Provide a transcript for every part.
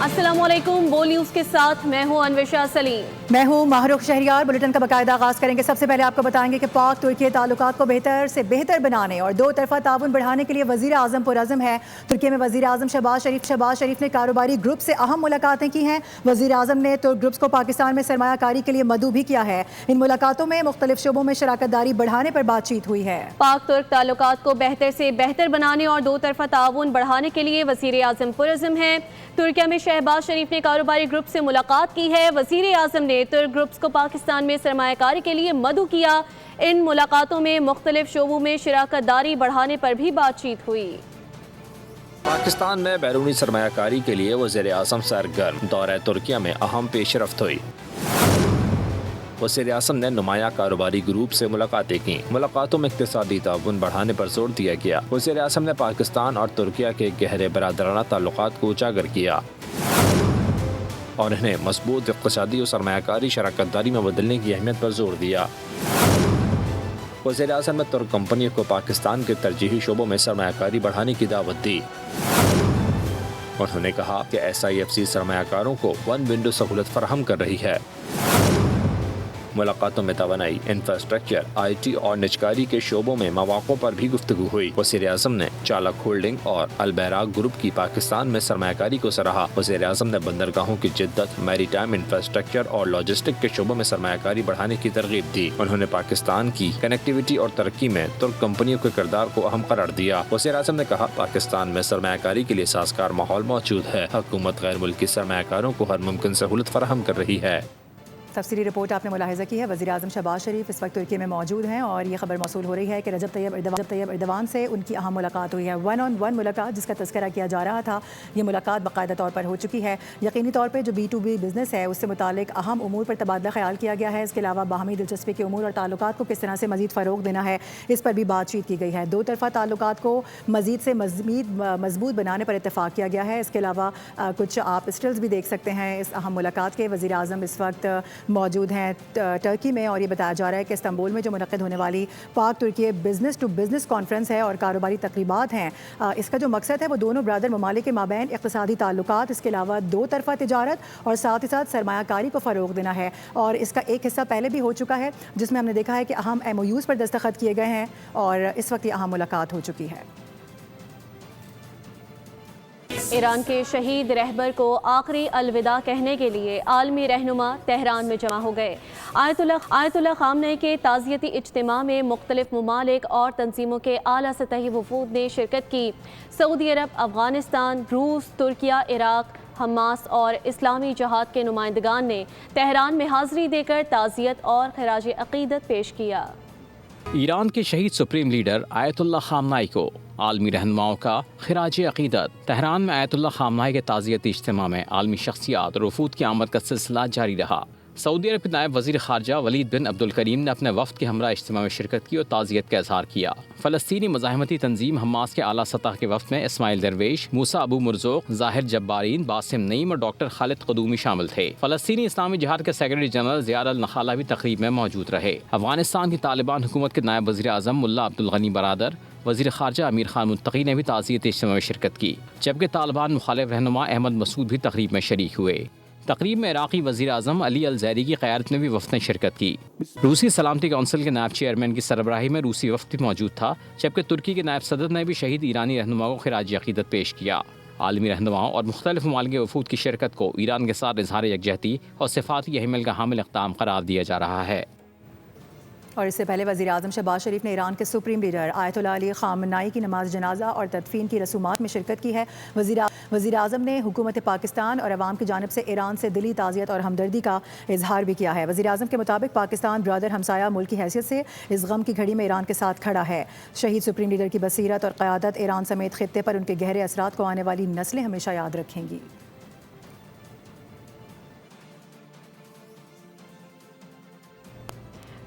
अस्सलाम वालेकुम। बोल न्यूज़ के साथ मैं हूं अनविशा सलीम। मैं हूं माहरुख शहरियार। बुलेटिन का बाकायदा आगाज़ करेंगे। सबसे पहले आपको बताएंगे कि पाक तुर्की ताल्लुकात को बेहतर से बेहतर बनाने और दो तरफा ताउन बढ़ाने के लिए वज़ीर आज़म पुरअज़्म है। तुर्की में वज़ीर आज़म शहबाज शरीफ ने कारोबारी ग्रुप से अहम मुलाकातें की हैं। वज़ीर आज़म ने तुर्क ग्रुप्स को पाकिस्तान में सरमायाकारी के लिए मदऊ भी किया है। इन मुलाकातों में मुख्तलिफ शोबों में शराकत दारी बढ़ाने पर बातचीत हुई है। पाक तुर्क ताल्लुकात को बेहतर से बेहतर बनाने और दो तरफा ताउन बढ़ाने के लिए वज़ीर आज़म पुरअज़्म है। तुर्किया में शहबाज शरीफ ने कारोबारी ग्रुप से मुलाकात की है। वज़ीर आज़म ने तुर्क ग्रुप्स को पाकिस्तान में सरमायाकारी के लिए मदऊ किया। इन मुलाकातों में मुख्तलिफ शोबों में शराकत दारी बढ़ाने पर भी बातचीत हुई। पाकिस्तान में बैरूनी सरमायाकारी के लिए वज़ीर आज़म सरगर्म। दौरे तुर्किया में अहम पेशरफ्त हुई। वज़ीर आज़म ने नुमाया कारोबारी ग्रुप से मुलाकातें की। मुलाकातों में इक़्तिसादी ताउन बढ़ाने पर जोर दिया गया। वज़ीर आज़म ने पाकिस्तान और तुर्किया के गहरे बरादराना ताल्लुकात को उजागर किया और इन्हें मजबूत इक़्तिसादी और सरमायाकारी शराकत दारी में बदलने की अहमियत पर जोर दिया। वज़ीर आज़म ने तुर्क कंपनियों को पाकिस्तान के तरजीही शोबों में सरमायाकारी बढ़ाने की दावत दी। उन्होंने कहा कि SIFC सरमायाकारों को वन विंडो सहूलत फराहम कर रही है। मुलाकातों में तवानाई, इंफ्रास्ट्रक्चर, IT और निजकारी के शोबों में मौक़ों पर भी गुफ्तगू हुई। वज़ीर आज़म ने चालक होल्डिंग और अलबैराक ग्रुप की पाकिस्तान में सरमायाकारी को सराहा। वज़ीर आज़म ने बंदरगाहों की जिद्दत, मैरीटाइम इंफ्रास्ट्रक्चर और लॉजिस्टिक के शोबों में सरमायाकारी बढ़ाने की तरगीब दी। उन्होंने पाकिस्तान की कनेक्टिविटी और तरक्की में तुर्क कंपनियों के किरदार को अहम करार दिया। वज़ीर आज़म ने कहा, पाकिस्तान में सरमायाकारी के लिए साज़गार माहौल मौजूद है। हुकूमत गैर मुल्की सरमायाकारों को हर मुमकिन सहूलत फराहम कर रही है। तफसीली रिपोर्ट आपने मुलाहिज़ा की है। वज़ीर आज़म शहबाज शरीफ इस वक्त तुर्की में मौजूद हैं और ये खबर मौसूल हो रही है कि रजब तैयब एर्दोगान से उनकी अहम मुलाकात हुई है। 1-on-1 मुलाकात जिसका तज़किरा किया जा रहा था, ये मुलाकात बाकायदा तौर पर हो चुकी है। यकीनी तौर पर जो B2B बिज़नेस है उससे मुतालिक अहम उमूर पर तबादला ख्याल किया गया है। इसके अलावा बाहमी दिलचस्पी के उमूर और ताल्लुकात को किस तरह से मज़ीद फ़रोग़ देना है, इस पर भी बातचीत की गई है। दो तरफ़ा ताल्लुकात को मज़ीद से मज़बूत बनाने पर इत्तेफाक किया गया है। इसके अलावा कुछ आप स्टिल्स भी देख सकते हैं इस अहम मुलाकात के। वज़ीर आज़म इस वक्त मौजूद हैं टर्की में और ये बताया जा रहा है कि इस्तांबुल में जो मुनक़्क़िद होने वाली पाक तुर्की बिज़नेस टू बिज़नेस कॉन्फ्रेंस है और कारोबारी तक़रीबात हैं, इसका जो मकसद है वो दोनों ब्रदर ममालिक के माबैन इक़्तिसादी ताल्लुकात, इसके अलावा दो तरफ़ा तिजारत और साथ ही साथ सरमायाकारी को फ़रोग़ देना है। और इसका एक हिस्सा पहले भी हो चुका है जिसमें हमने देखा है कि अहम MOUs पर दस्तखत किए गए हैं और इस वक्त ये अहम मुलाकात हो चुकी है। ईरान के शहीद रहबर को आखिरी अलविदा कहने के लिए आलमी रहनुमा तेहरान में जमा हो गए। आयतुल्लाह ख़ामनेई के ताज़ियती इज्तिमा में मुख्तलिफ ममालिक और तंजीमों के आला सतही वफूद ने शिरकत की। सऊदी अरब, अफ़ग़ानिस्तान, रूस, तुर्किया, इराक, हमास और इस्लामी जहाद के नुमाइंदगान ने तेहरान में हाज़िरी देकर ताज़ियत और ख़राज अक़ीदत पेश किया। ईरान के शहीद सुप्रीम लीडर आयतुल्लाह ख़ामनेई को आलमी रहनुमाओं का ख़िराज अक़ीदत। तेहरान में आयतुल्लाह ख़ामनेई के ताज़ियती इज्तिमा में आलमी शख्सियात और वफूद की आमद का सिलसिला जारी रहा। सऊदी अरब के नायब वज़ीर ख़ारजा वलीद बिन अब्दुल करीम ने अपने वफ़द के हमरा इज्तिमा में शिरकत की और ताज़ियत का इज़हार किया। फ़लस्तीनी मज़ाहमती तंजीम हमास के आला सतह के वफ़द में इस्माइल दरवेश, मूसा अबू मुर्ज़ोक, ज़ाहिर जब्बारीन, बासिम नईम और डॉक्टर खालिद क़दूमी शामिल थे। फ़लस्तीनी इस्लामी जहाद के सेक्रेटरी जनरल ज़ियाद अल नख़ाला भी तक़रीब में मौजूद रहे। अफ़ग़ानिस्तान की तालिबान हुकूमत के नायब वज़ीर आज़म मुल्ला अब्दुल गनी बरादर, वज़ीर ख़ारजा अमीर खान मुत्तकी ने भी ताज़ियती इज्तिमा में शिरकत की, जबकि तालिबान मुखालिफ रहनुमा अहमद मसूद भी तक़रीब में शरीक हुए। तकरीब में इराक़ी वज़ीर आज़म अली अल ज़ैरी की क़यादत में भी वफ़द ने शिरकत की। रूसी सलामती कौंसिल के नायब चेयरमैन की सरबराही में रूसी वफ़द भी मौजूद था, जबकि तुर्की के नायब सदर ने भी शहीद ईरानी रहनुमा को ख़िराज अक़ीदत पेश किया। आलमी रहनुमाओं और मुख्तलिफ ममालिक के वफूद की शिरकत को ईरान के साथ इज़हार यकजहती और सिफ़ाती अहमिल का हामिल इक़दाम करार दिया जा रहा है। और इससे पहले वज़ीर आज़म शहबाज शरीफ ने ईरान के सुप्रीम लीडर आयतुल्लाह अली ख़ामनेई की नमाज जनाजा और तदफीन की रसूमात में शिरकत की है। वज़ीर आज़म ने हुकूमत पाकिस्तान और अवाम की जानिब से ईरान से दिली ताज़ियत और हमदर्दी का इजहार भी किया है। वज़ीर आज़म के मुताबिक पाकिस्तान ब्रदर हमसाया मुल्क की हैसियत से इस गम की घड़ी में ईरान के साथ खड़ा है। शहीद सुप्रीम लीडर की बसीरत और क़यादत ईरान समेत खित्ते पर उनके गहरे असरात को आने वाली नस्लें हमेशा याद रखेंगी।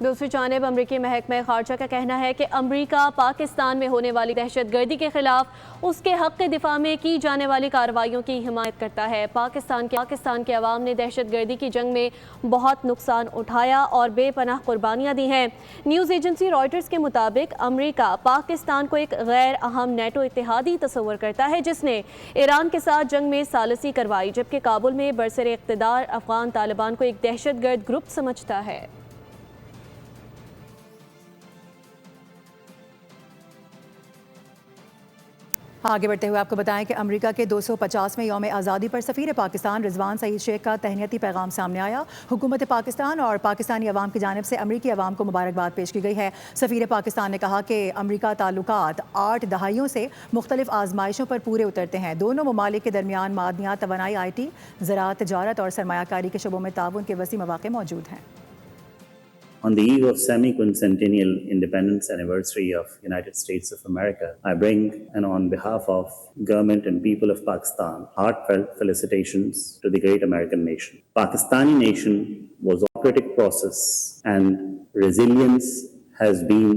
دوسری جانب امریکی محکمہ خارجہ کا کہنا ہے کہ امریکہ پاکستان میں ہونے والی دہشت گردی کے خلاف اس کے حق دفاع میں کی جانے والی کارروائیوں کی حمایت کرتا ہے۔ پاکستان کے عوام نے دہشت گردی کی جنگ میں بہت نقصان اٹھایا اور بے پناہ قربانیاں دی ہیں۔ نیوز ایجنسی رائٹرز کے مطابق امریکہ پاکستان کو ایک غیر اہم نیٹو اتحادی تصور کرتا ہے جس نے ایران کے ساتھ جنگ میں ثالثی کروائی، جبکہ کابل میں برسر اقتدار افغان طالبان کو ایک دہشت گرد گروپ سمجھتا ہے۔ آگے بڑھتے ہوئے آپ کو بتائیں کہ امریکہ کے 250ویں یوم آزادی پر سفیر پاکستان رضوان سعید شیخ کا تہنیتی پیغام سامنے آیا۔ حکومت پاکستان اور پاکستانی عوام کی جانب سے امریکی عوام کو مبارکباد پیش کی گئی ہے۔ سفیر پاکستان نے کہا کہ امریکہ تعلقات 8 دہائیوں سے مختلف آزمائشوں پر پورے اترتے ہیں۔ دونوں ممالک کے درمیان معدنیات، توانائی، IT، زراعت، تجارت اور سرمایہ کاری کے شعبوں میں تعاون کے وسیع مواقع موجود ہیں۔ On the eve of semi-quincentennial independence anniversary of United States of America, I bring, and on behalf of government and people of Pakistan, heartfelt felicitations to the great American nation. Pakistani nation was a democratic process, and resilience has been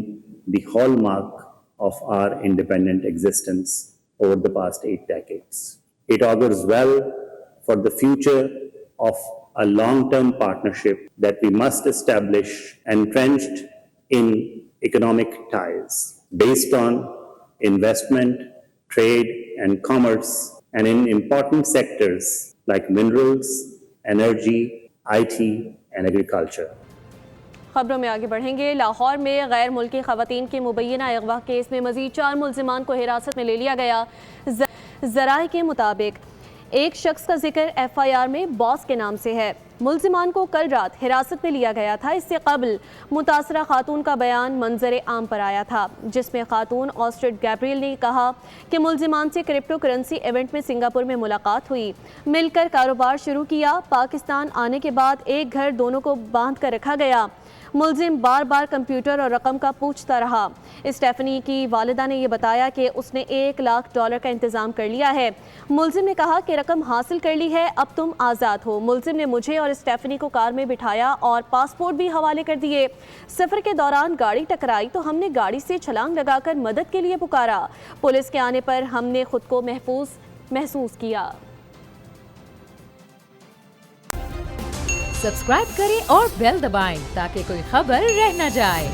the hallmark of our independent existence over the past 8 decades. It augurs well for the future of a long-term partnership that we must establish entrenched in economic ties based on investment, trade and commerce, and in important sectors like minerals, energy, IT and agriculture. خبروں میں آگے بڑھیں گے۔ لاہور میں غیر ملکی خواتین کے مبینہ اغوا کیس میں مزید 4 ملزمان کو حراست میں لے لیا گیا۔ ذرائع کے مطابق ایک شخص کا ذکر FIR میں باس کے نام سے ہے۔ ملزمان کو کل رات حراست میں لیا گیا تھا۔ اس سے قبل متاثرہ خاتون کا بیان منظر عام پر آیا تھا، جس میں خاتون آسٹریڈ گیبریل نے کہا کہ ملزمان سے کرپٹو کرنسی ایونٹ میں سنگاپور میں ملاقات ہوئی، مل کر کاروبار شروع کیا۔ پاکستان آنے کے بعد ایک گھر دونوں کو باندھ کر رکھا گیا۔ ملزم بار بار کمپیوٹر اور رقم کا پوچھتا رہا۔ اسٹیفنی کی والدہ نے یہ بتایا کہ اس نے $1 لاکھ کا انتظام کر لیا ہے۔ ملزم نے کہا کہ رقم حاصل کر لی ہے، اب تم آزاد ہو۔ ملزم نے مجھے اور اسٹیفنی کو کار میں بٹھایا اور پاسپورٹ بھی حوالے کر دیے۔ سفر کے دوران گاڑی ٹکرائی تو ہم نے گاڑی سے چھلانگ لگا کر مدد کے لیے پکارا۔ پولیس کے آنے پر ہم نے خود کو محسوس کیا۔ سبسکرائب کریں اور بیل دبائیں تاکہ کوئی خبر رہ نہ جائے۔